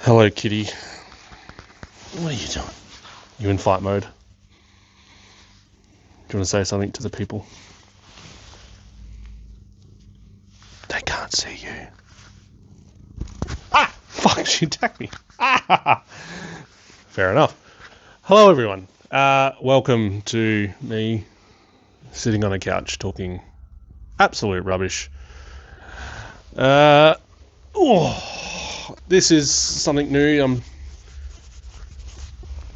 Hello, kitty. What are you doing? You in fight mode? Do you want to say something to the people? They can't see you. Ah! Fuck, she attacked me. Ah! Fair enough. Hello, everyone. Welcome to me sitting on a couch talking absolute rubbish. This is something new. I'm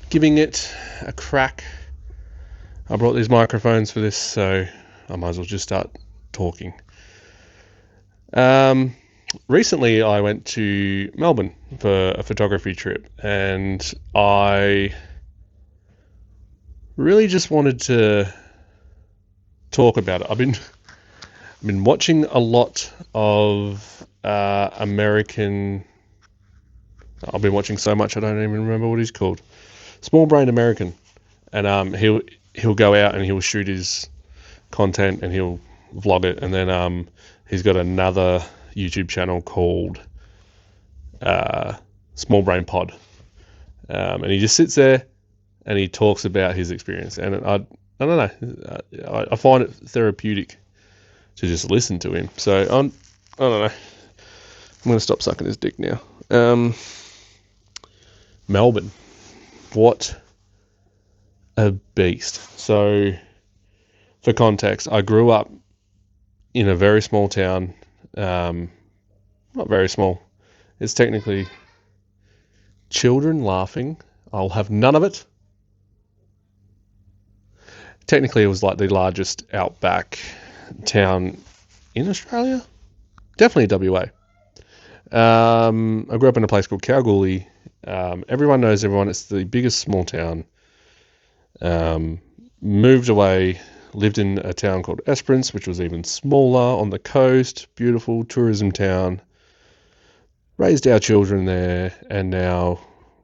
giving it a crack. I brought these microphones for this, so I might as well just start talking. Recently I went to Melbourne for a photography trip, and I really just wanted to talk about it. I've been watching a lot of American. I've been watching so much I don't even remember what he's called. Small Brain American, and he'll go out and he'll shoot his content and he'll vlog it, and then he's got another YouTube channel called Small Brain Pod, and he just sits there and he talks about his experience, and I don't know, I find it therapeutic to just listen to him. So I don't know. I'm gonna stop sucking his dick now. Melbourne, what a beast. So, for context, I grew up in a very small town. Not very small. It's technically children laughing. I'll have none of it. Technically, it was like the largest outback town in Australia. Definitely WA. I grew up in a place called Kalgoorlie. Everyone knows everyone. It's the biggest small town. Moved away, lived in a town called Esperance, which was even smaller on the coast. Beautiful tourism town. Raised our children there, and now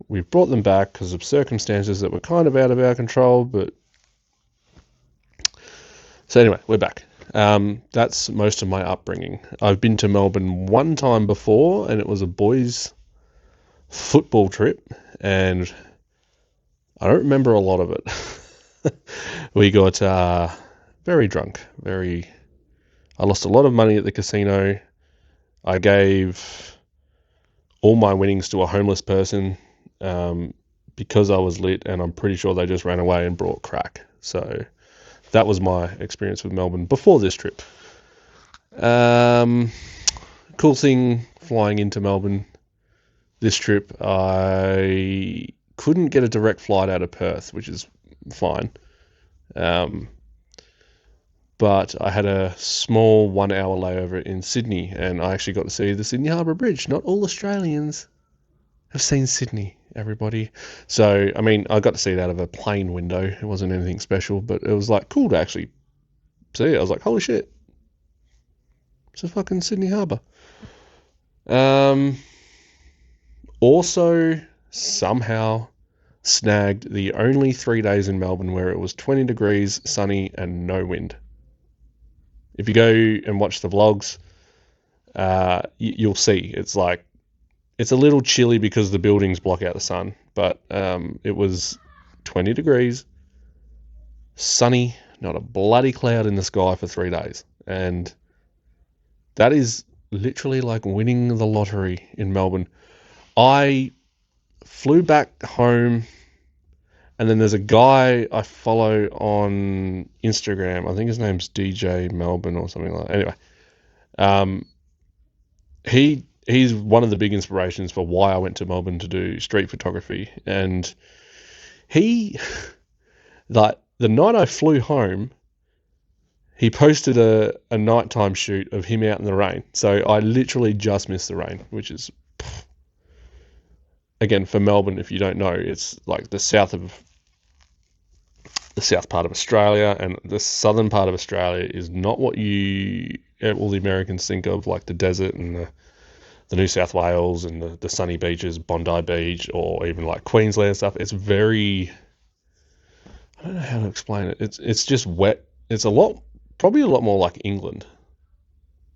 we've brought them back because of circumstances that were kind of out of our control. But so anyway, we're back. That's most of my upbringing. I've been to Melbourne one time before, and it was a boys' football trip, and I don't remember a lot of it. We got very drunk. I lost a lot of money at the casino. I gave all my winnings to a homeless person because I was lit, and I'm pretty sure they just ran away and brought crack. So that was my experience with Melbourne before this trip. Cool thing flying into Melbourne this trip, I couldn't get a direct flight out of Perth, which is fine. But I had a small 1 hour layover in Sydney, and I actually got to see the Sydney Harbour Bridge. Not all Australians have seen Sydney, everybody. So, I mean, I got to see it out of a plane window. It wasn't anything special, but it was like cool to actually see it. I was like, holy shit. It's a fucking Sydney Harbour. Also, somehow snagged the only 3 days in Melbourne where it was 20 degrees, sunny, and no wind. If you go and watch the vlogs, you'll see it's a little chilly because the buildings block out the sun, but it was 20 degrees, sunny, not a bloody cloud in the sky for 3 days. And that is literally like winning the lottery in Melbourne. I flew back home, and then there's a guy I follow on Instagram. I think his name's DJ Melbourne or something like that. Anyway, he's one of the big inspirations for why I went to Melbourne to do street photography. And he, like, the night I flew home, he posted a nighttime shoot of him out in the rain. So I literally just missed the rain, which is, again, for Melbourne, if you don't know, it's like the south part of Australia, and the southern part of Australia is not what all the Americans think of, like the desert and the New South Wales and the sunny beaches, Bondi Beach, or even like Queensland stuff. It's very, I don't know how to explain it. It's just wet. It's probably a lot more like England.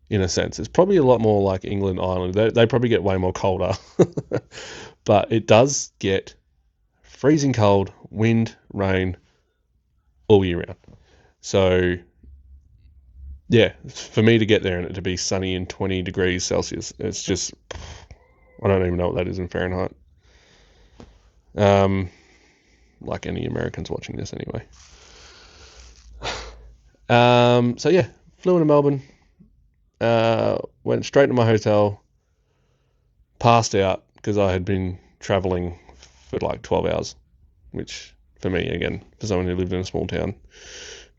in a sense. It's probably a lot more like England, Ireland. They probably get way more colder. But it does get freezing cold, wind, rain, all year round. So, yeah, for me to get there and it to be sunny and 20 degrees Celsius, it's just, I don't even know what that is in Fahrenheit. Like any Americans watching this anyway. So yeah, flew into Melbourne, went straight to my hotel, passed out because I had been traveling for like 12 hours, which for me, again, for someone who lived in a small town,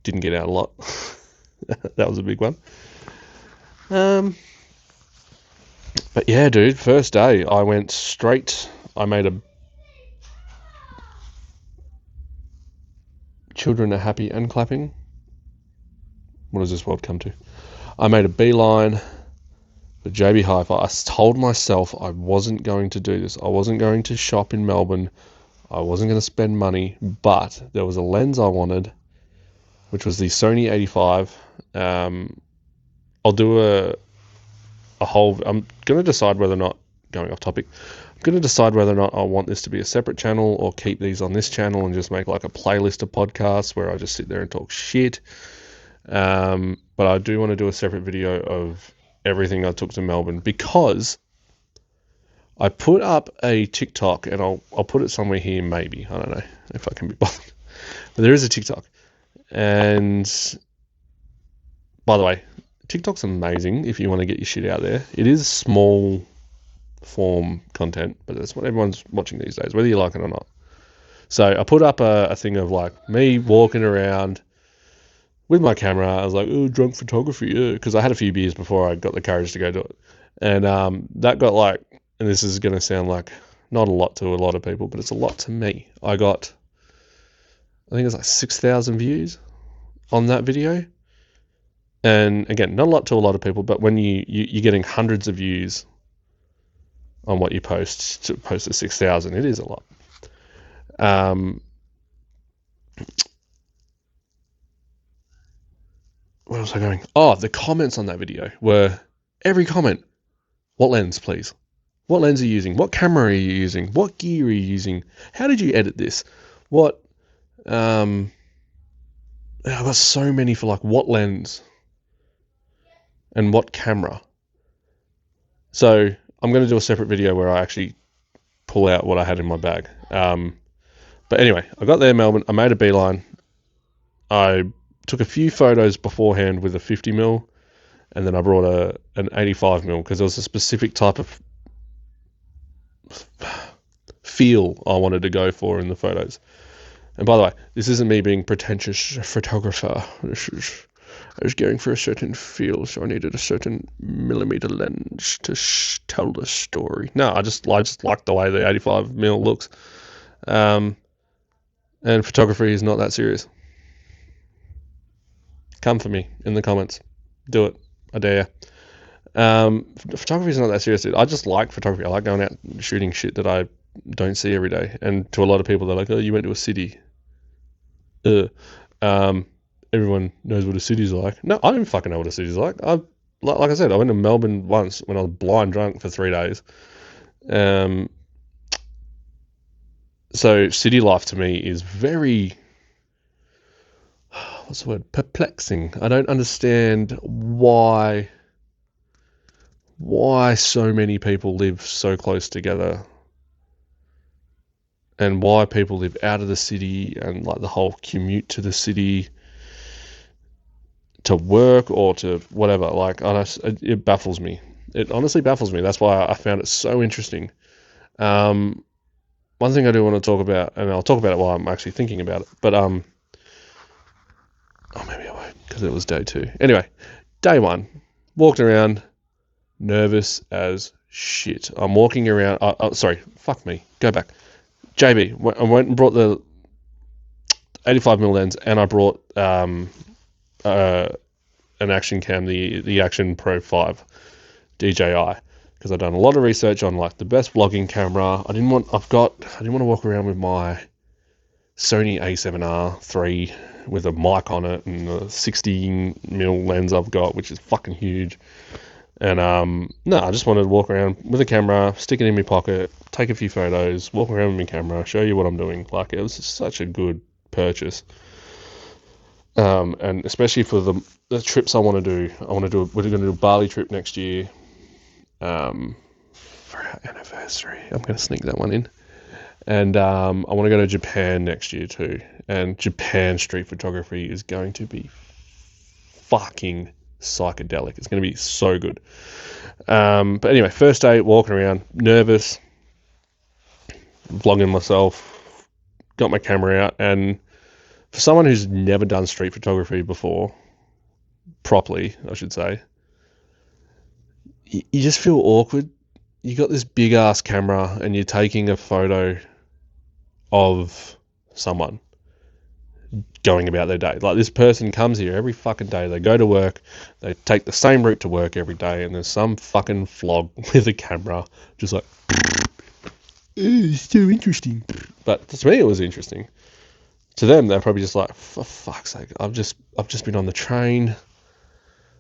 didn't get out a lot. That was a big one. But yeah, dude, first day, I went straight, I made a children are happy and clapping. What does this world come to? I made a beeline for JB Hi-Fi. I told myself I wasn't going to do this. I wasn't going to shop in Melbourne. I wasn't going to spend money, but there was a lens I wanted, which was the Sony 85. I'll do a whole... I'm going to decide whether or not, going off topic, I'm going to decide whether or not I want this to be a separate channel or keep these on this channel and just make like a playlist of podcasts where I just sit there and talk shit. But I do want to do a separate video of everything I took to Melbourne, because I put up a TikTok, and I'll put it somewhere here, maybe. I don't know if I can be bothered. But there is a TikTok. And by the way, TikTok's amazing if you want to get your shit out there. It is small form content, but that's what everyone's watching these days, whether you like it or not. So I put up a thing of like me walking around with my camera. I was like, oh, drunk photography, because I had a few beers before I got the courage to go do it. And that got like, and this is going to sound like not a lot to a lot of people, but it's a lot to me. I think it's like 6,000 views on that video. And again, not a lot to a lot of people, but when you're getting hundreds of views on what you post to post to 6,000, it is a lot. Where was I going? Oh, the comments on that video were, every comment, what lens, please? What lens are you using? What camera are you using? What gear are you using? How did you edit this? What, I got so many for like what lens and what camera. So I'm going to do a separate video where I actually pull out what I had in my bag. But anyway, I got there in Melbourne. I made a beeline. I took a few photos beforehand with a 50mm, and then I brought an 85mm because there was a specific type of feel I wanted to go for in the photos. And by the way, this isn't me being pretentious photographer. I was going for a certain feel, so I needed a certain millimeter lens to tell the story. No, I just like the way the 85mm looks. And photography is not that serious. Come for me in the comments. Do it. I dare you. Photography is not that serious. I just like photography. I like going out and shooting shit that I don't see every day. And to a lot of people, they're like, oh, you went to a city. Everyone knows what a city's like. No, I don't fucking know what a city's like. Like I said, I went to Melbourne once when I was blind drunk for 3 days. So city life to me is very, what's the word? Perplexing. I don't understand why so many people live so close together, and why people live out of the city, and like the whole commute to the city to work or to whatever. Like, it baffles me. It honestly baffles me. That's why I found it so interesting. One thing I do want to talk about, and I'll talk about it while I'm actually thinking about it, but oh, maybe I won't, because it was day 2. Anyway, day 1, walked around, nervous as shit. I'm walking around. Sorry, fuck me. Go back. JB, I went and brought the 85mm lens, and I brought an action cam, the Action Pro 5 DJI, because I've done a lot of research on like the best vlogging camera. I didn't want to walk around with my Sony A7R III with a mic on it and a 60mm lens I've got, which is fucking huge. And no, I just wanted to walk around with a camera, stick it in my pocket, take a few photos, walk around with my camera, show you what I'm doing. Like, it was just such a good purchase. And especially for the trips I want to do. We're going to do a Bali trip next year. For our anniversary. I'm going to sneak that one in. And I want to go to Japan next year too. And Japan street photography is going to be fucking psychedelic. It's going to be so good. But anyway, first day walking around, nervous, vlogging myself, got my camera out, and for someone who's never done street photography before, properly, I should say, you just feel awkward. You got this big ass camera and you're taking a photo of someone going about their day. Like, this person comes here every fucking day. They go to work. They take the same route to work every day, and there's some fucking flog with a camera, just like, it's so interesting. But to me, it was interesting. To them, they're probably just like, for fuck's sake, I've just been on the train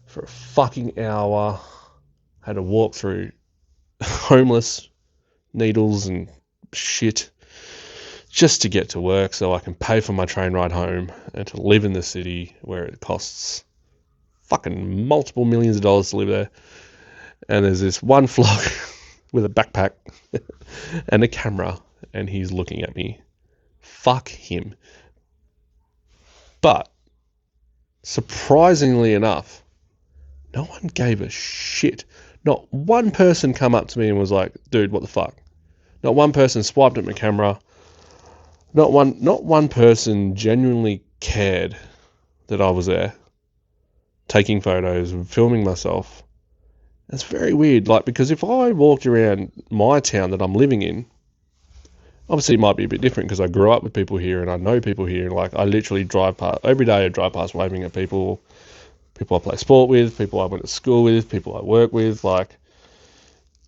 for a fucking hour, had to walk through homeless needles and shit just to get to work so I can pay for my train ride home and to live in the city where it costs fucking multiple millions of dollars to live there. And there's this one flog with a backpack and a camera, and he's looking at me. Fuck him. But surprisingly enough, no one gave a shit. Not one person come up to me and was like, dude, what the fuck? Not one person swiped at my camera. Not one person genuinely cared that I was there, taking photos and filming myself. It's very weird, like, because if I walked around my town that I'm living in, obviously it might be a bit different because I grew up with people here and I know people here, and like, I literally drive past every day. I drive past waving at people I play sport with, people I went to school with, people I work with, like,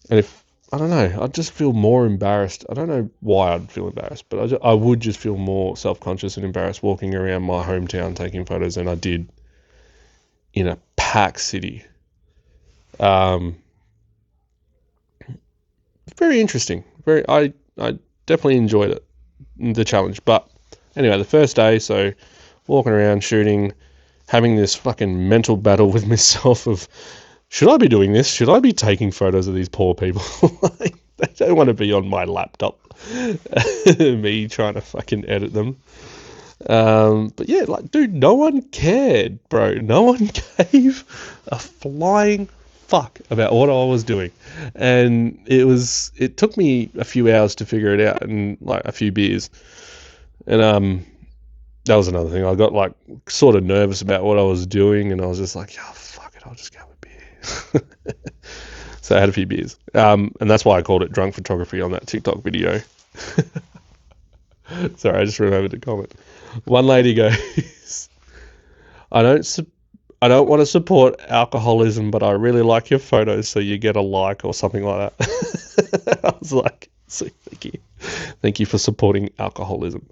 and if I don't know, I'd just feel more embarrassed. I don't know why I'd feel embarrassed, but I would just feel more self-conscious and embarrassed walking around my hometown taking photos than I did in a packed city. Very interesting. I definitely enjoyed it, the challenge. But anyway, the first day, so walking around, shooting, having this fucking mental battle with myself of, should I be doing this? Should I be taking photos of these poor people? Like, they don't want to be on my laptop. Me trying to fucking edit them. But yeah, like, dude, no one cared, bro. No one gave a flying fuck about what I was doing. And it took me a few hours to figure it out, and like a few beers. And that was another thing. I got like sort of nervous about what I was doing, and I was just like, oh, fuck it, I'll just go with beer. So I had a few beers. And that's why I called it drunk photography on that TikTok video. Sorry, I just remembered to comment. One lady goes, I don't want to support alcoholism, but I really like your photos, so you get a like or something like that. I was like, so thank you. Thank you for supporting alcoholism.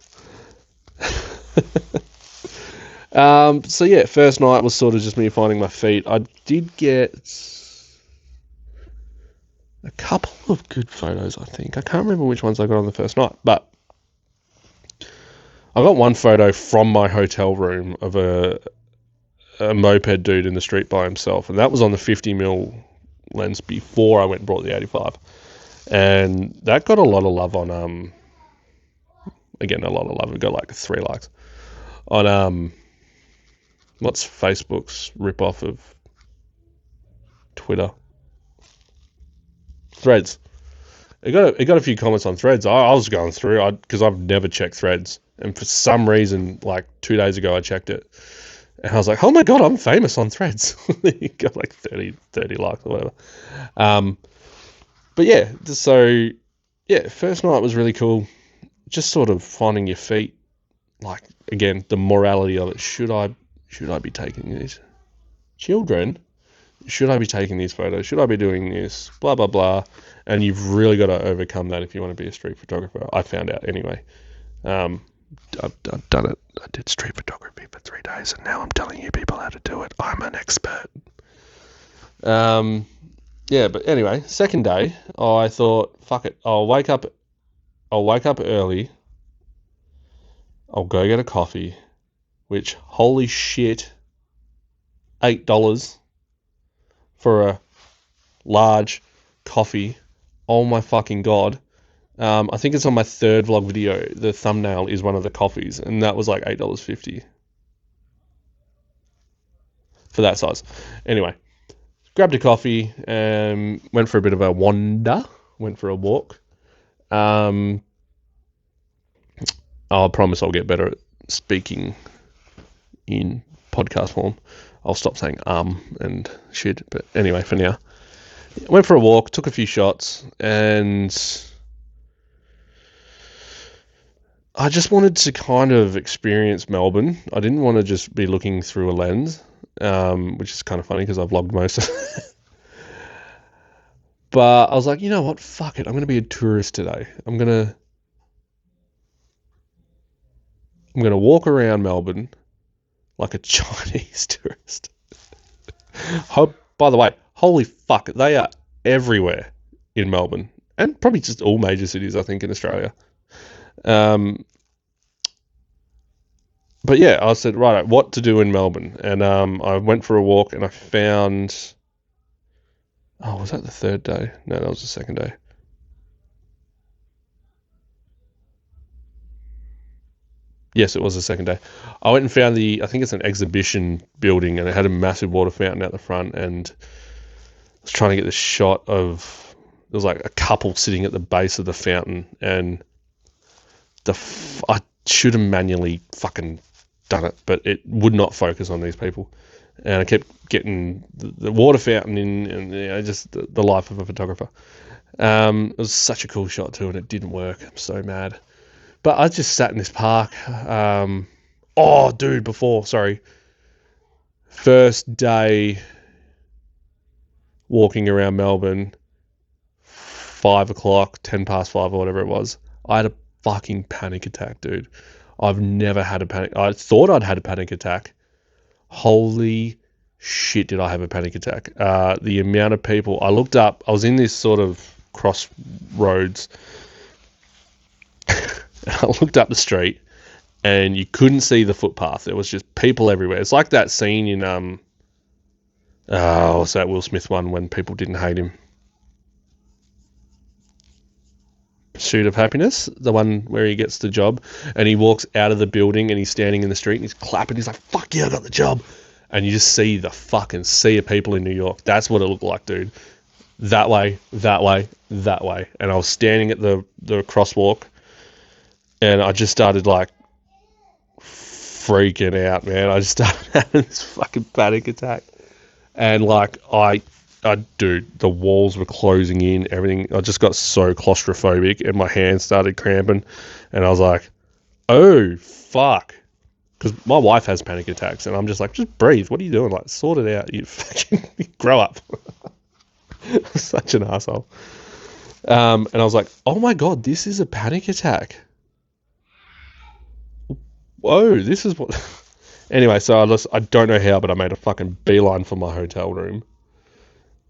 So yeah, first night was sort of just me finding my feet. I did get a couple of good photos, I think. I can't remember which ones I got on the first night, but I got one photo from my hotel room of a moped dude in the street by himself, and that was on the 50mm lens before I went and bought the 85. And that got a lot of love on, again, a lot of love. It got like 3 likes on, what's Facebook's rip-off of Twitter? Threads. It got a few comments on Threads. I was going through, because I've never checked Threads, and for some reason, like 2 days ago, I checked it, and I was like, oh my god, I'm famous on Threads. It got like 30 likes or whatever. But yeah, so yeah, first night was really cool. Just sort of finding your feet, like, again, the morality of it. Should I be taking these? Children, should I be taking these photos? Should I be doing this? Blah, blah, blah. And you've really got to overcome that if you want to be a street photographer. I found out anyway. I've done it. I did street photography for 3 days, and now I'm telling you people how to do it. I'm an expert. Yeah, but anyway, second day, I thought, fuck it, I'll wake up early. I'll go get a coffee, which, holy shit, $8 for a large coffee. Oh my fucking god. I think it's on my third vlog video. The thumbnail is one of the coffees, and that was like $8.50 for that size. Anyway, grabbed a coffee and went for a bit of a wander. Went for a walk. I promise I'll get better at speaking in podcast form. I'll stop saying and shit. But anyway, for now, went for a walk, took a few shots, and I just wanted to kind of experience Melbourne. I didn't want to just be looking through a lens, which is kind of funny because I've vlogged most of it. But I was like, you know what? Fuck it. I'm going to be a tourist today. I'm going to walk around Melbourne like a Chinese tourist. By the way, holy fuck, they are everywhere in Melbourne, and probably just all major cities, I think, in Australia. But yeah, I said, right, what to do in Melbourne? And I went for a walk, and I found... Oh, was that the third day? No, that was the second day. Yes, it was the second day. I went and found I think it's an exhibition building, and it had a massive water fountain out the front, and I was trying to get the shot of... There was like a couple sitting at the base of the fountain, and I should have manually fucking done it, but it would not focus on these people. And I kept getting the water fountain in, and just the life of a photographer. It was such a cool shot too, and it didn't work. I'm so mad. But I just sat in this park. First day walking around Melbourne, 5 o'clock, 10 past 5 or whatever it was. I had a fucking panic attack, dude. I've never had a panic. I thought I'd had a panic attack. Holy shit, did I have a panic attack. The amount of people... I looked up. I was in this sort of crossroads. I looked up the street, and you couldn't see the footpath. There was just people everywhere. It's like that scene in... what's that Will Smith one when people didn't hate him? Pursuit of Happiness, the one where he gets the job and he walks out of the building and he's standing in the street and he's clapping. He's like, fuck yeah, I got the job. And you just see the fucking sea of people in New York. That's what it looked like, dude. That way, that way, that way. And I was standing at the crosswalk, and I just started like freaking out, man. I just started having this fucking panic attack. And like, dude, the walls were closing in, everything. I just got so claustrophobic, and my hands started cramping, and I was like, oh, fuck. Because my wife has panic attacks, and I'm just like, just breathe. What are you doing? Like, sort it out. You fucking grow up. Such an asshole. And I was like, oh my God, this is a panic attack. Whoa, this is what... Anyway, so I don't know how, but I made a fucking beeline for my hotel room.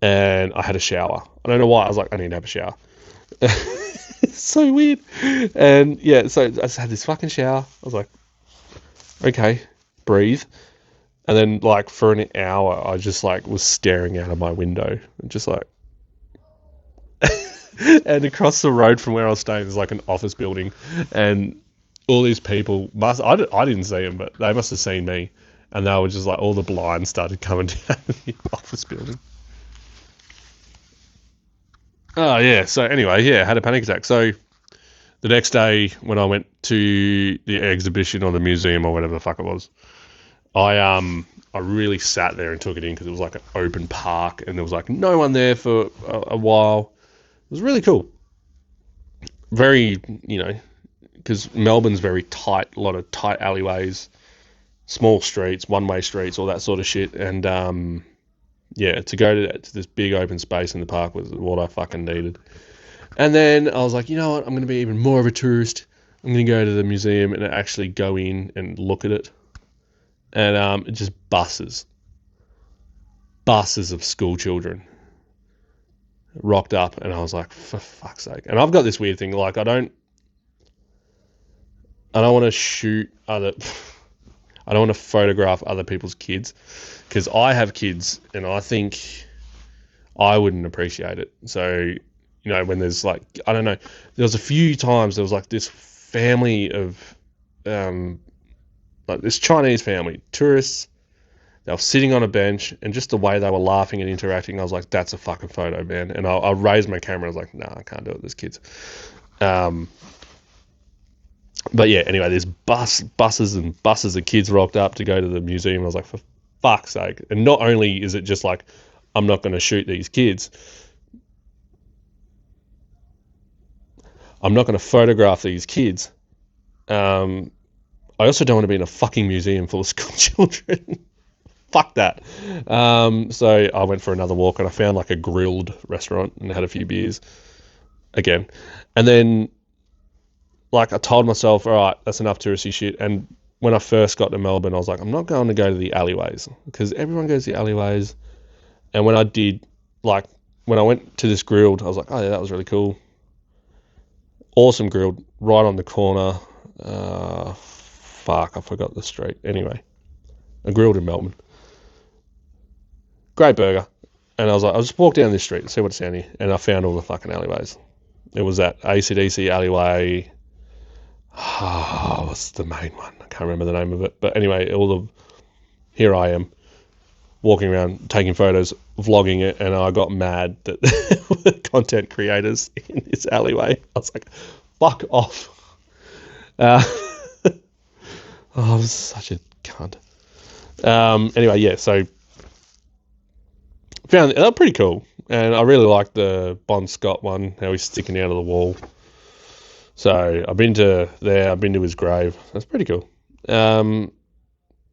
And I had a shower. I don't know why. I was like, I need to have a shower. It's so weird. And yeah, so I just had this fucking shower. I was like, okay, breathe. And then like for an hour, I just like was staring out of my window and just like... And across the road from where I was staying, there's like an office building, and all these people I didn't see them, but they must have seen me, and they were just like, all the blinds started coming down the office building. Oh yeah. So anyway, yeah, I had a panic attack. So the next day when I went to the exhibition or the museum or whatever the fuck it was, I really sat there and took it in, because it was like an open park and there was like no one there for a while. It was really cool. Very, because Melbourne's very tight, a lot of tight alleyways, small streets, one-way streets, all that sort of shit. And yeah, to go to this big open space in the park was what I fucking needed. And then I was like, you know what? I'm going to be even more of a tourist. I'm going to go to the museum and actually go in and look at it. And it just buses of school children rocked up, and I was like, for fuck's sake. And I've got this weird thing, like I don't want to shoot other I don't want to photograph other people's kids, because I have kids and I think I wouldn't appreciate it. So, when there's like, I don't know, there was a few times there was like this family of like this Chinese family, tourists. They were sitting on a bench, and just the way they were laughing and interacting, I was like, that's a fucking photo, man. And I raised my camera. I was like, nah, I can't do it. There's kids. But yeah, anyway, there's buses and buses of kids rocked up to go to the museum. I was like, for fuck's sake. And not only is it just like, I'm not going to shoot these kids, I'm not going to photograph these kids. I also don't want to be in a fucking museum full of school children. Fuck that. So I went for another walk, and I found like a grilled restaurant and had a few beers again. And then like I told myself, all right, that's enough touristy shit. And when I first got to Melbourne, I was like, I'm not going to go to the alleyways, because everyone goes to the alleyways. And when I did, like when I went to this grilled, I was like, oh yeah, that was really cool. Awesome grilled, right on the corner. Fuck, I forgot the street. Anyway, a grilled in Melbourne. Great burger. And I was like, I'll just walk down this street and see what's down here. And I found all the fucking alleyways. It was that AC/DC alleyway. Oh, what's the main one? I can't remember the name of it. But anyway, here I am, walking around, taking photos, vlogging it, and I got mad that there were content creators in this alleyway. I was like, fuck off. I was such a cunt. Anyway, yeah, so found they're pretty cool, and I really like the Bon Scott one, how he's sticking out of the wall. So I've been to his grave. That's pretty cool. But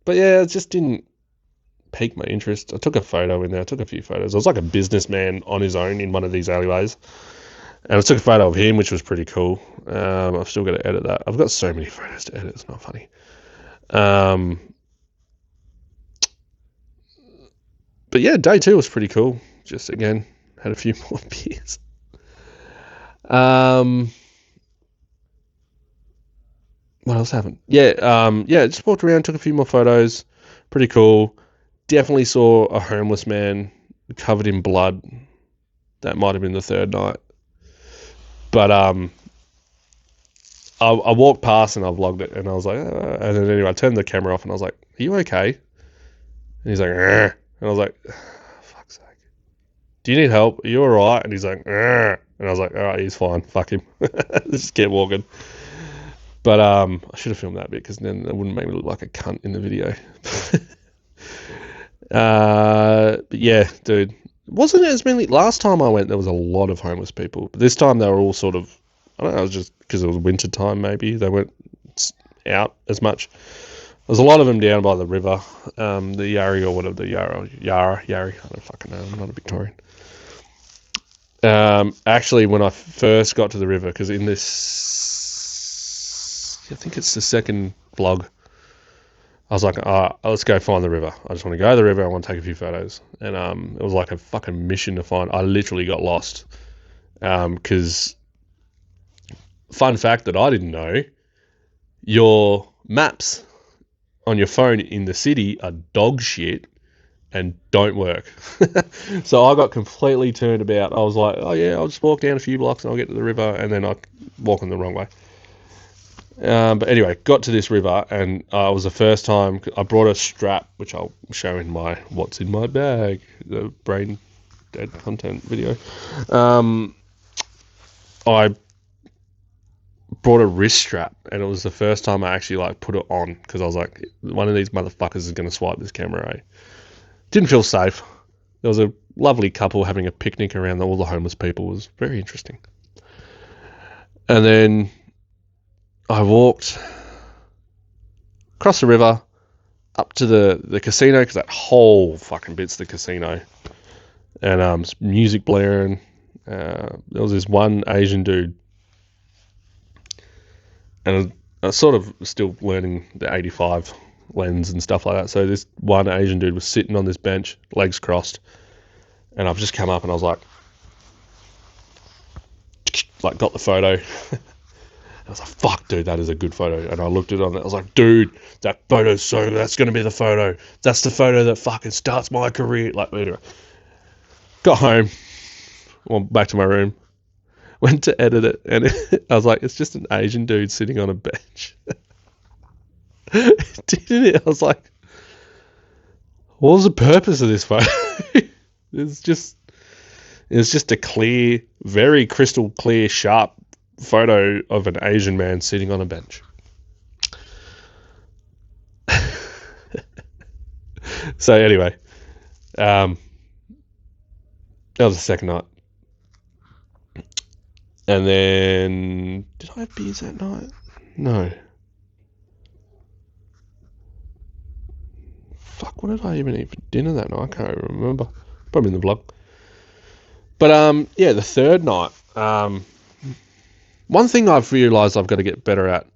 yeah, it just didn't pique my interest. I took a photo in there. I took a few photos. I was like a businessman on his own in one of these alleyways, and I took a photo of him, which was pretty cool. I've still got to edit that. I've got so many photos to edit. It's not funny. But yeah, day 2 was pretty cool. Just again, had a few more beers. What else happened? Yeah, just walked around, took a few more photos. Pretty cool. Definitely saw a homeless man covered in blood. That might have been the third night. But I walked past and I vlogged it, and I was like, and then anyway, I turned the camera off and I was like, are you okay? And he's like, and I was like, fuck's sake. Do you need help? Are you all right? And he's like, and I was like, all right, he's fine. Fuck him. Let's just keep walking. But I should have filmed that bit, because then it wouldn't make me look like a cunt in the video. But yeah, dude, wasn't it as many? Last time I went, there was a lot of homeless people. But this time they were all sort of, I don't know, it was just because it was winter time maybe. They weren't out as much. There's a lot of them down by the river, the Yarra or whatever, the Yarra, I don't fucking know, I'm not a Victorian. Actually, when I first got to the river, because in this, I think it's the second vlog, I was like, let's go find the river. I just want to go to the river. I want to take a few photos. And it was like a fucking mission to find. I literally got lost. Because, fun fact that I didn't know, your maps on your phone in the city are dog shit and don't work. So I got completely turned about. I was like, oh yeah, I'll just walk down a few blocks and I'll get to the river, and then I walk in the wrong way. But anyway, got to this river, and it was the first time I brought a strap, which I'll show in my what's in my bag, the brain dead content video. I brought a wrist strap, and it was the first time I actually like put it on, because I was like, one of these motherfuckers is going to swipe this camera, eh? Didn't feel safe. There was a lovely couple having a picnic around all the homeless people. It was very interesting. And then I walked across the river up to the casino, because that whole fucking bit's the casino, and music blaring. There was this one Asian dude, and I was sort of still learning the 85 lens and stuff like that. So this one Asian dude was sitting on this bench, legs crossed, and I've just come up and I was like got the photo. I was like, fuck, dude, that is a good photo. And I looked at it on it. I was like, dude, that's going to be the photo. That's the photo that fucking starts my career. Like, anyway. Got home, went back to my room, went to edit it, and I was like, it's just an Asian dude sitting on a bench. Didn't it? I was like, what was the purpose of this photo? It's just a clear, very crystal clear, sharp photo of an Asian man sitting on a bench. So anyway, that was the second night. And then, did I have beers that night? No. Fuck, what did I even eat for dinner that night? I can't even remember. Probably in the vlog. But yeah, the third night, one thing I've realised I've got to get better at,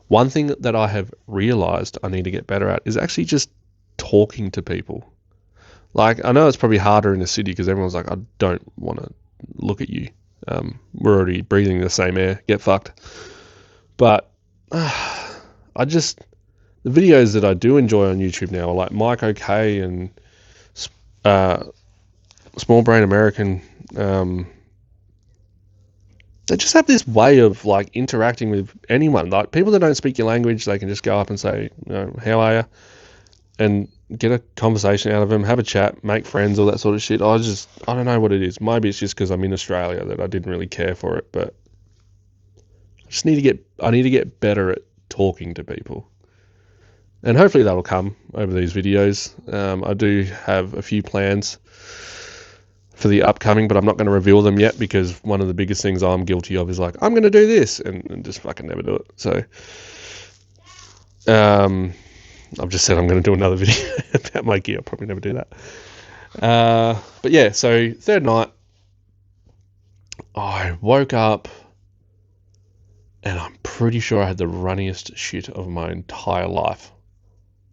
one thing that I have realised I need to get better at is actually just talking to people. Like, I know it's probably harder in the city because everyone's like, I don't want to look at you. We're already breathing the same air. Get fucked. But the videos that I do enjoy on YouTube now are like Mike OK and Small Brain American. They just have this way of like interacting with anyone. Like people that don't speak your language, they can just go up and say, how are you? And get a conversation out of them, have a chat, make friends, all that sort of shit. I don't know what it is. Maybe it's just because I'm in Australia that I didn't really care for it, but I need to get better at talking to people. And hopefully that'll come over these videos. I do have a few plans for the upcoming, but I'm not going to reveal them yet because one of the biggest things I'm guilty of is like, I'm going to do this and just fucking never do it. So, I've just said I'm going to do another video about my gear. I'll probably never do that. But yeah, so third night, I woke up and I'm pretty sure I had the runniest shit of my entire life.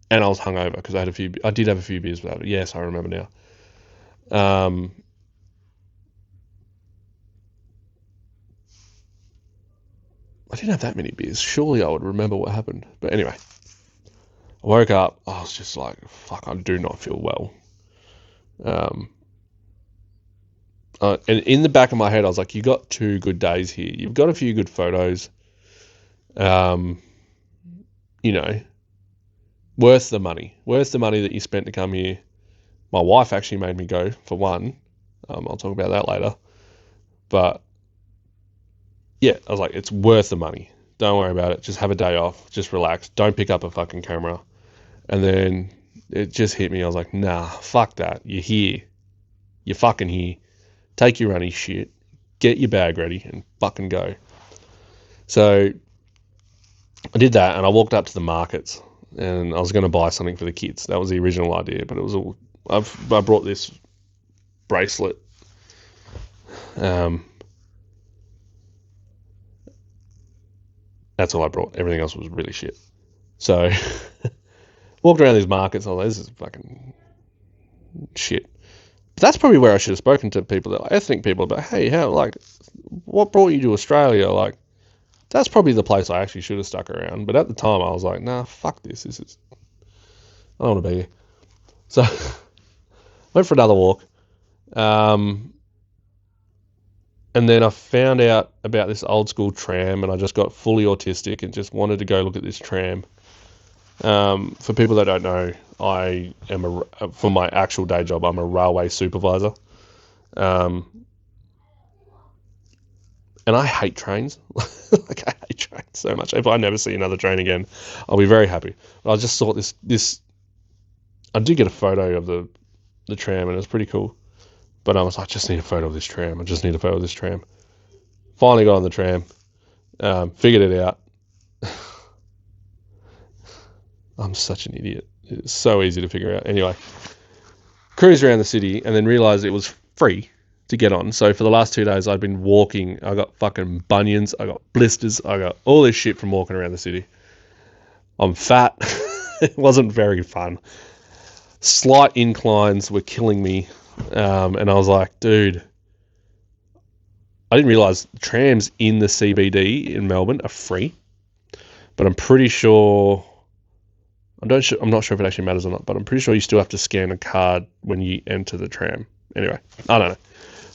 And I was hungover because I did have a few beers without it. Yes, I remember now. I didn't have that many beers. Surely I would remember what happened. But anyway, I woke up. I was just like, fuck, I do not feel well. And in the back of my head, I was like, you got 2 good days here. You've got a few good photos. Worth the money. Worth the money that you spent to come here. My wife actually made me go, for one. I'll talk about that later. But yeah, I was like, it's worth the money. Don't worry about it. Just have a day off. Just relax. Don't pick up a fucking camera. And then it just hit me. I was like, nah, fuck that. You're here. You're fucking here. Take your runny shit. Get your bag ready and fucking go. So I did that and I walked up to the markets and I was going to buy something for the kids. That was the original idea, but it was all... I brought this bracelet. That's all I brought. Everything else was really shit. So walked around these markets and I was like, this is fucking shit. But that's probably where I should have spoken to people, that ethnic people, about, hey, what brought you to Australia? Like, that's probably the place I actually should have stuck around. But at the time I was like, nah, fuck this. I don't want to be here. So went for another walk. And then I found out about this old school tram and I just got fully autistic and just wanted to go look at this tram. For people that don't know, I am for my actual day job, I'm a railway supervisor. And I hate trains. Like, I hate trains so much. If I never see another train again, I'll be very happy. But I just saw this. I did get a photo of the tram and it was pretty cool. But I was like, I just need a photo of this tram. I just need a photo of this tram. Finally got on the tram. Figured it out. I'm such an idiot. It's so easy to figure out. Anyway, cruised around the city and then realised it was free to get on. So for the last 2 days, I'd been walking. I got fucking bunions. I got blisters. I got all this shit from walking around the city. I'm fat. It wasn't very fun. Slight inclines were killing me. And I was like, dude, I didn't realise trams in the CBD in Melbourne are free. But I'm pretty sure, I'm not sure if it actually matters or not, but I'm pretty sure you still have to scan a card when you enter the tram. Anyway, I don't know.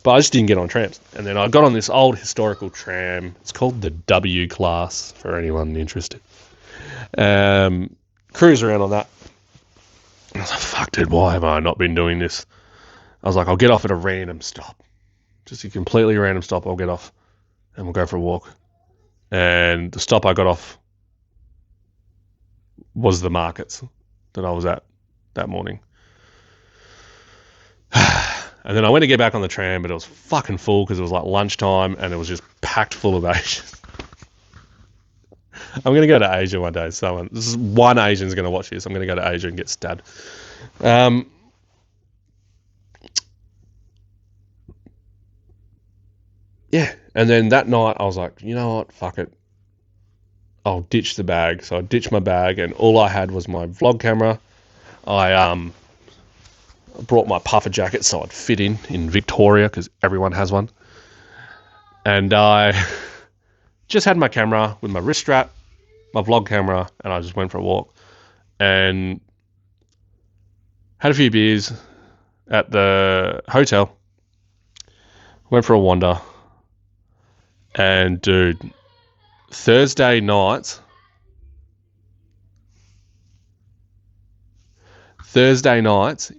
But I just didn't get on trams. And then I got on this old historical tram. It's called the W class for anyone interested. Cruise around on that. And I was like, fuck, dude, why have I not been doing this? I was like, I'll get off at a random stop. Just a completely random stop, I'll get off. And we'll go for a walk. And the stop I got off was the markets that I was at that morning. And then I went to get back on the tram, but it was fucking full because it was like lunchtime and it was just packed full of Asians. I'm going to go to Asia one day. One Asian's going to watch this. I'm going to go to Asia and get stabbed. Yeah. And then that night I was like, you know what? Fuck it. I'll ditch the bag. So I ditched my bag and all I had was my vlog camera. I brought my puffer jacket so I'd fit in Victoria because everyone has one. And I just had my camera with my wrist strap, my vlog camera, and I just went for a walk. And had a few beers at the hotel. Went for a wander. And dude, Thursday nights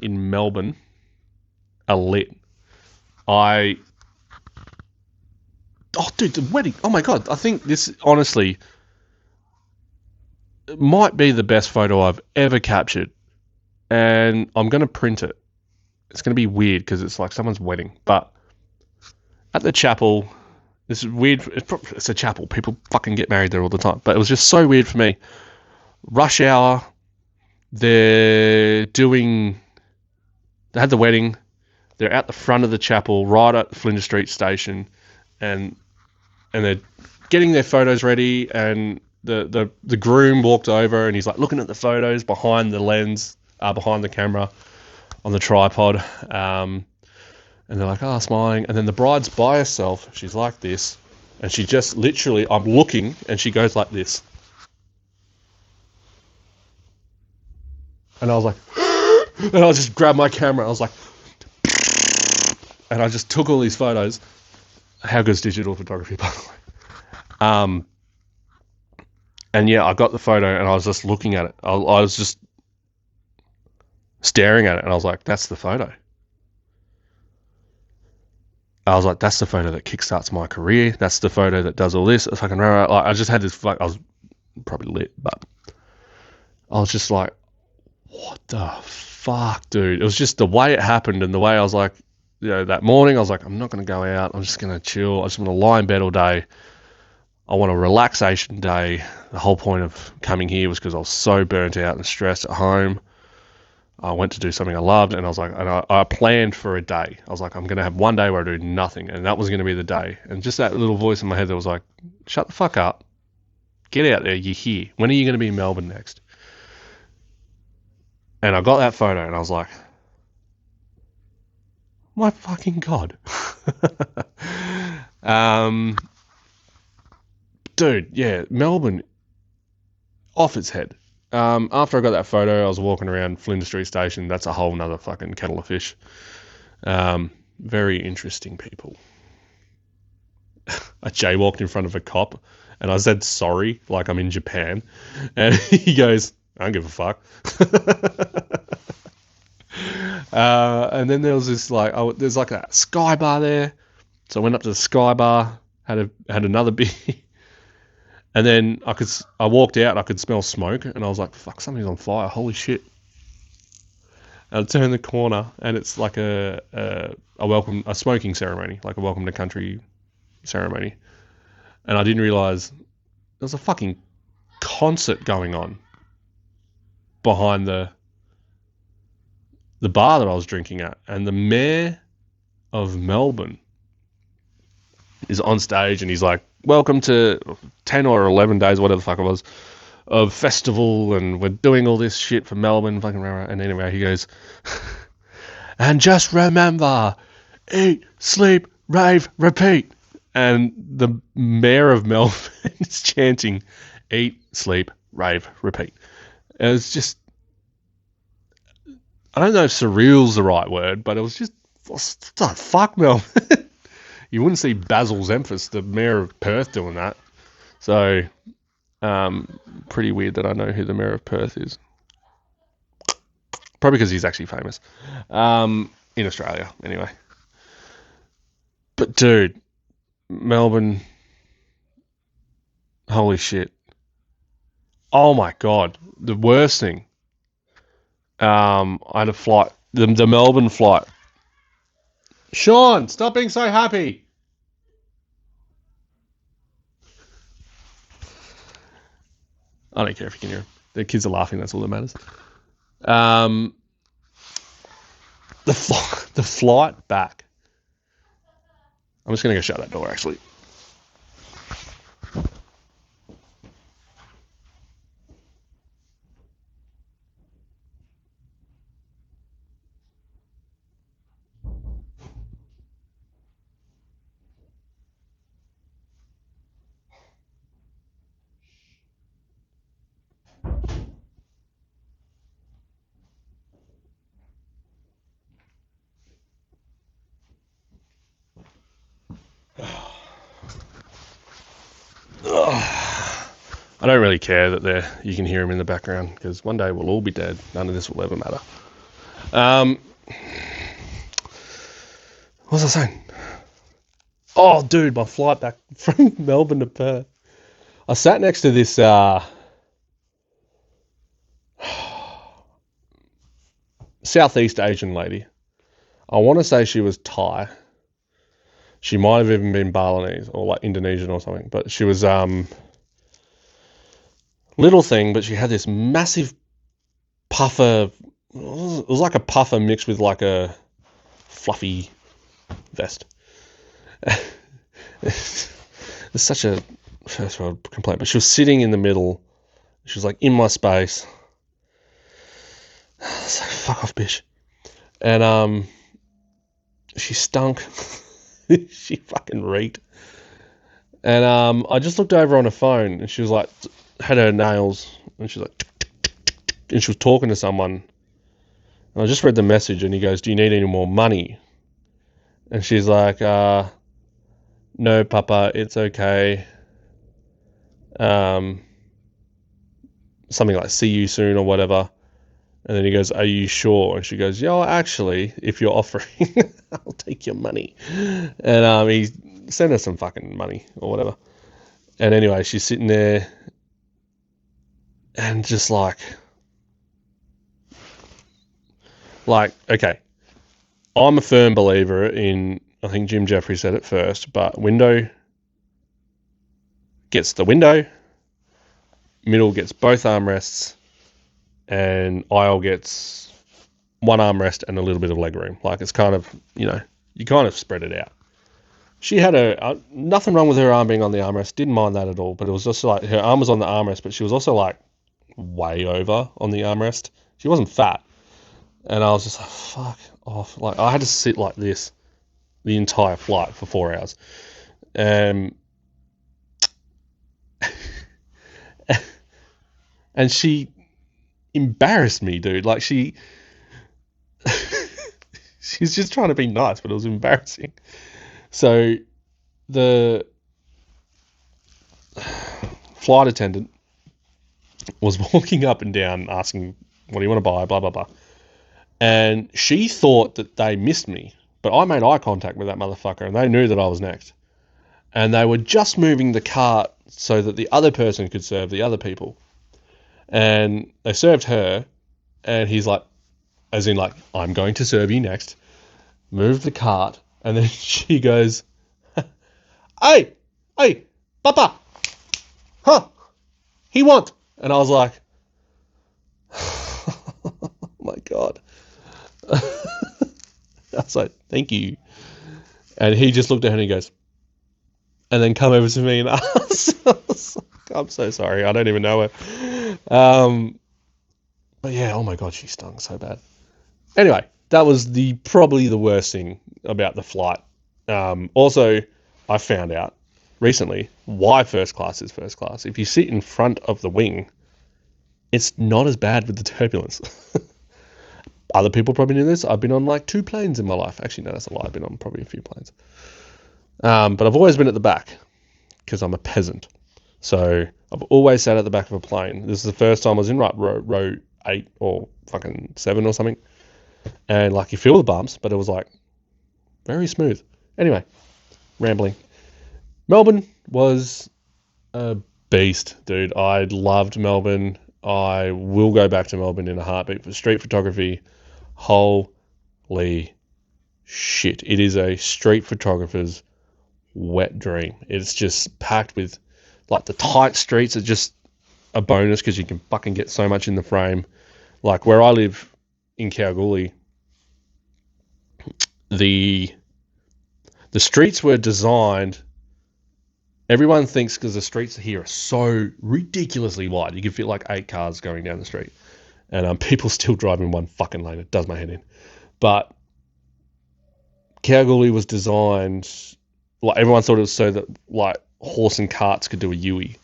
in Melbourne are lit. Oh, dude, the wedding. Oh, my God. I think this, honestly, might be the best photo I've ever captured. And I'm going to print it. It's going to be weird because it's like someone's wedding. But at the chapel, this is weird. It's a chapel. People fucking get married there all the time. But it was just so weird for me. Rush hour. They had the wedding. They're at the front of the chapel, right at Flinders Street station, and they're getting their photos ready. And the groom walked over, and he's like looking at the photos behind the lens, behind the camera, on the tripod. And they're like, smiling. And then the bride's by herself. She's like this, and she just literally, I'm looking, and she goes like this. And I was like, and I just grabbed my camera. I was like, and I just took all these photos. How good is digital photography, by the way? And yeah, I got the photo and I was just looking at it. I was just staring at it and I was like, that's the photo. I was like, that's the photo that kickstarts my career. That's the photo that does all this. It's fucking like, I just had this, like, I was probably lit, but I was just like, what the fuck, dude? It was just the way it happened and the way I was like, that morning I was like, I'm not going to go out. I'm just going to chill. I just want to lie in bed all day. I want a relaxation day. The whole point of coming here was because I was so burnt out and stressed at home. I went to do something I loved and I was like, and I planned for a day. I was like, I'm going to have one day where I do nothing and that was going to be the day. And just that little voice in my head that was like, shut the fuck up. Get out there. You're here. When are you going to be in Melbourne next? And I got that photo and I was like, my fucking God. Dude, yeah, Melbourne, off its head. After I got that photo, I was walking around Flinders Street Station. That's a whole nother fucking kettle of fish. Very interesting people. I jaywalked in front of a cop and I said sorry, like I'm in Japan. And he goes, I don't give a fuck. And then there was this there's like a Sky Bar there. So I went up to the Sky Bar, had another beer. And then I walked out and I could smell smoke and I was like, fuck, something's on fire. Holy shit. And I turned the corner and it's like a smoking ceremony, like a welcome to country ceremony. And I didn't realize there was a fucking concert going on behind the bar that I was drinking at. And the mayor of Melbourne is on stage and he's like, welcome to 10 or 11 days, whatever the fuck it was, of festival, and we're doing all this shit for Melbourne, fucking rah. And anyway, he goes, and just remember, eat, sleep, rave, repeat. And the mayor of Melbourne is chanting, eat, sleep, rave, repeat. And it's just, I don't know if surreal's the right word, but it was just, what the fuck, Melbourne? You wouldn't see Basil Zemphis, the mayor of Perth, doing that. So, pretty weird that I know who the mayor of Perth is. Probably because he's actually famous. In Australia, anyway. But, dude, Melbourne, holy shit. Oh, my God. The worst thing. I had a flight, the Melbourne flight. Sean, stop being so happy. I don't care if you can hear them. The kids are laughing. That's all that matters. The flight back. I'm just going to go shut that door, actually. I don't really care that you can hear him in the background, because one day we'll all be dead. None of this will ever matter. What was I saying? Oh, dude, my flight back from Melbourne to Perth. I sat next to this Southeast Asian lady. I want to say she was Thai. She might have even been Balinese or like Indonesian or something, but she was little thing, but she had this massive puffer. It was like a puffer mixed with like a fluffy vest. It's such a first world complaint, but she was sitting in the middle. She was like in my space. It's like, fuck off, bitch. And she stunk. She fucking reeked. And I just looked over on her phone, and she was like, had her nails, and she was like, and she was talking to someone. And I just read the message, and he goes, do you need any more money? And she's like, no, Papa, it's okay. Something like, see you soon or whatever. And then he goes, are you sure? And she goes, yeah, actually, if you're offering, I'll take your money. And he sent her some fucking money or whatever. And anyway, she's sitting there and just like, okay, I'm a firm believer in, I think Jim Jeffries said it first, but window gets the window, middle gets both armrests, and aisle gets one armrest and a little bit of leg room. Like, it's kind of, you kind of spread it out. She had nothing wrong with her arm being on the armrest, didn't mind that at all, but it was just like, her arm was on the armrest, but she was also like way over on the armrest. She wasn't fat. And I was just like, fuck off. Like, I had to sit like this the entire flight for 4 hours. And she embarrassed me, dude. Like, she's just trying to be nice, but it was embarrassing. So the flight attendant was walking up and down asking, what do you want to buy, blah, blah, blah. And she thought that they missed me, but I made eye contact with that motherfucker, and they knew that I was next. And they were just moving the cart so that the other person could serve the other people. And they served her, and he's like, as in like, I'm going to serve you next. Moved the cart, and then she goes, hey, Papa, huh, he want. And I was like, oh my God. I was like, thank you. And he just looked at her and he goes, and then come over to me and asked, I'm so sorry, I don't even know her. But yeah, oh my God, she stung so bad. Anyway, that was probably the worst thing about the flight. Also, I found out recently why first class is first class. If you sit in front of the wing, it's not as bad with the turbulence. Other people probably knew this. I've been on like 2 planes in my life. Actually, no, that's a lie. I've been on probably a few planes. But I've always been at the back because I'm a peasant. So I've always sat at the back of a plane. This is the first time I was in row 8 or fucking 7 or something. And like you feel the bumps, but it was like very smooth. Anyway, rambling. Melbourne was a beast, dude. I loved Melbourne. I will go back to Melbourne in a heartbeat for street photography. Holy shit. It is a street photographer's wet dream. It's just packed with, like, the tight streets are just a bonus because you can fucking get so much in the frame. Like where I live in Kalgoorlie, the streets were designed. Everyone thinks because the streets here are so ridiculously wide, you can fit like 8 cars going down the street, and people still drive in one fucking lane. It does my head in. But Kalgoorlie was designed, like everyone thought it was so that like horse and carts could do a U-turn,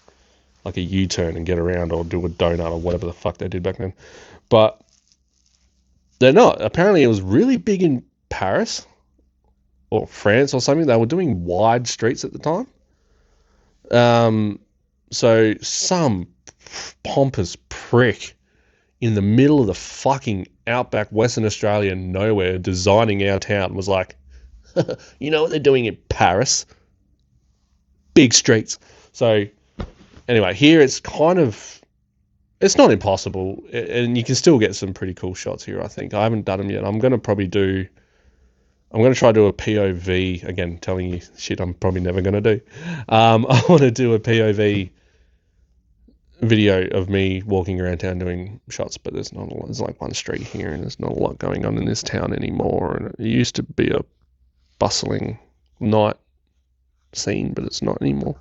like a U-turn and get around, or do a donut or whatever the fuck they did back then. But they're not. Apparently it was really big in Paris or France or something. They were doing wide streets at the time. So some pompous prick in the middle of the fucking outback Western Australia nowhere designing our town was like, you know what they're doing in Paris? Big streets. So anyway, here it's not impossible, and you can still get some pretty cool shots here, I think. I haven't done them yet. I'm going to try to do a POV, again, telling you shit I'm probably never going to do. I want to do a POV video of me walking around town doing shots, but there's not a lot. There's like one street here, and there's not a lot going on in this town anymore. And it used to be a bustling night scene, but it's not anymore.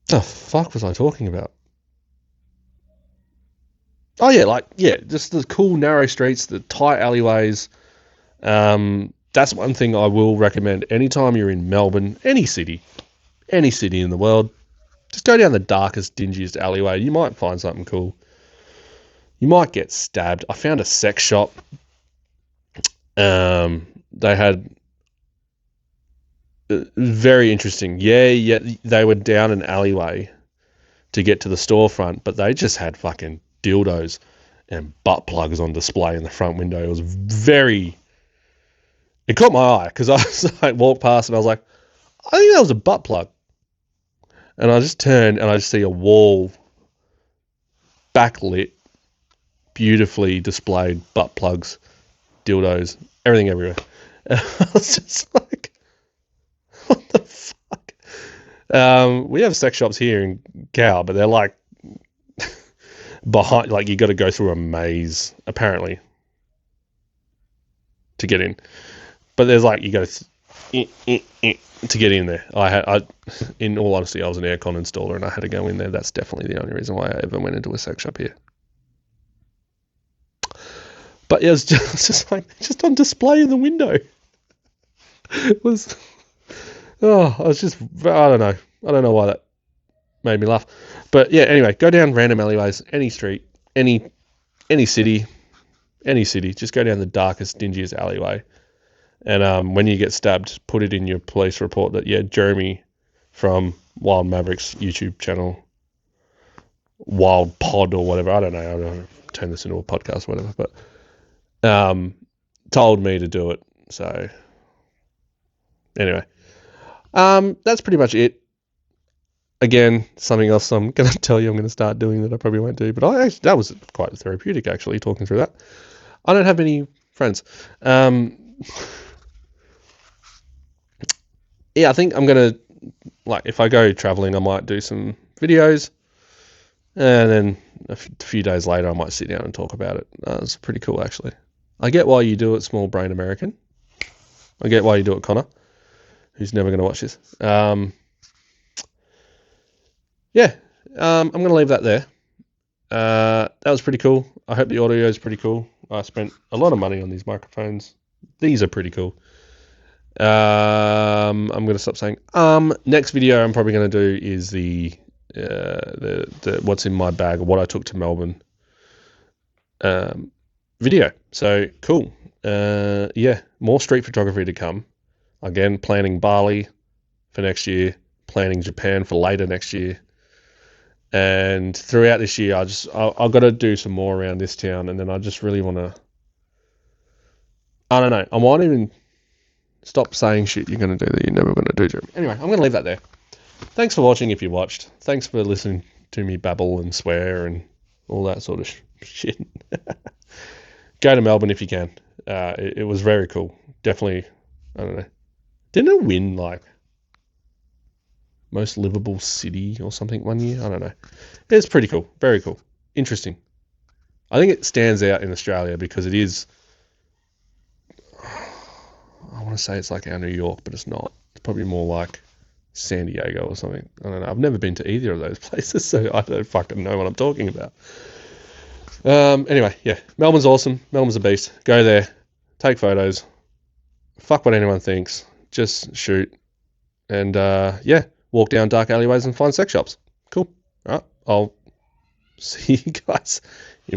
The fuck was I talking about? Oh yeah, just the cool narrow streets, the tight alleyways. That's one thing I will recommend anytime you're in Melbourne, any city in the world. Just go down the darkest, dingiest alleyway. You might find something cool. You might get stabbed. I found a sex shop. They had very interesting. Yeah, they were down an alleyway to get to the storefront, but they just had fucking dildos and butt plugs on display in the front window. It was it caught my eye because I was like, walked past and I was like, I think that was a butt plug. And I just turned and I just see a wall, backlit, beautifully displayed butt plugs, dildos, everything everywhere. And I was just like, what the fuck? We have sex shops here in Cal, but they're like behind, like you got to go through a maze apparently to get in. But there's like you go to get in there. In all honesty, I was an aircon installer and I had to go in there. That's definitely the only reason why I ever went into a sex shop here. But yeah, it was just like just on display in the window. It was. I don't know why that made me laugh. But yeah, anyway, go down random alleyways, any street, any city, just go down the darkest, dingiest alleyway. And when you get stabbed, put it in your police report that, yeah, Jeremy from Wild Mavericks YouTube channel, Wild Pod or whatever, I don't know, I'm going to turn this into a podcast or whatever, but told me to do it. So anyway, that's pretty much it. Again, something else I'm going to tell you I'm going to start doing that I probably won't do, but that was quite therapeutic, actually, talking through that. I don't have any friends. Yeah, I think I'm going to, like, if I go traveling, I might do some videos, and then a few days later, I might sit down and talk about it. It's pretty cool, actually. I get why you do it, small brain American. I get why you do it, Connor, who's never going to watch this. Yeah, I'm going to leave that there. That was pretty cool. I hope the audio is pretty cool. I spent a lot of money on these microphones. These are pretty cool. I'm going to stop saying. Next video I'm probably going to do is the what's in my bag or what I took to Melbourne video. So cool. Yeah, more street photography to come. Again, planning Bali for next year, planning Japan for later next year. And throughout this year, I've got to do some more around this town, and then I just really want to. I don't know. I might even stop saying shit you're going to do that you're never going to do, Jeremy. Anyway, I'm going to leave that there. Thanks for watching if you watched. Thanks for listening to me babble and swear and all that sort of shit. Go to Melbourne if you can. It was very cool. Definitely, I don't know. Didn't it win like most livable city or something one year? I don't know. It's pretty cool. Very cool. Interesting. I think it stands out in Australia because it is. I want to say it's like our New York, but it's not. It's probably more like San Diego or something. I don't know. I've never been to either of those places, so I don't fucking know what I'm talking about. Anyway, yeah, Melbourne's awesome. Melbourne's a beast. Go there, take photos. Fuck what anyone thinks. Just shoot, and yeah, walk down dark alleyways and find sex shops. Cool. All right, I'll see you guys